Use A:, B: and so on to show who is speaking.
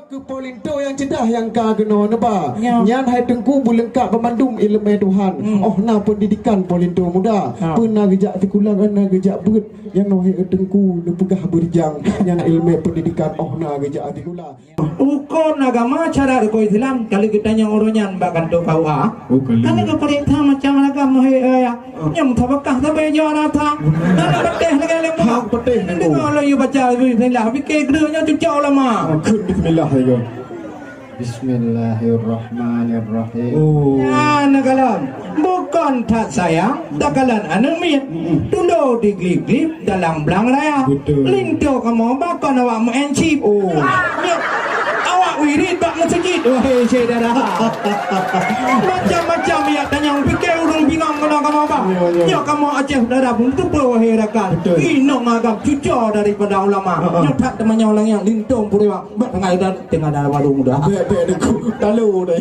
A: ke Polinto yang cedah yang kageno napa.
B: Ya.
A: Nyan hai tengku bulengkak pemandum ilmu Tuhan. Oh na pendidikan Polinto muda. Pernah gejak tikulang ana gejak beut yang no hai tengku nu pegah berjang yang ilmu pendidikan oh na gejak tikula.
B: Ukon agama cara ko Islam kali kita yang oronyan bahkan to kau kali ka perintah macam agama ya nyam thabakah tabe jara tha nana beteh lagi lemu
A: Hak petih
B: ni
A: nengku.
B: kalau you baca bismillah fikir kedenya cucau lama
A: Kun bismillah ya.
C: Bismillahirrahmanirrahim.
B: ya nagalan bukan tak sayang takalan anemit tulo diglip dalam belang raya
A: Betul.
B: linto kamu bakon awak mu encip awak wirid bak masjid wahai saudara macam-macam ya tanya fikir urung bingung kena kamu apa ya kamu aceh darah pun tu wahai rakan inok agam cucur daripada ulama nyotak temannya orang yang lintong pura buat tengah darah warung muda
A: Bek nengku talu dah.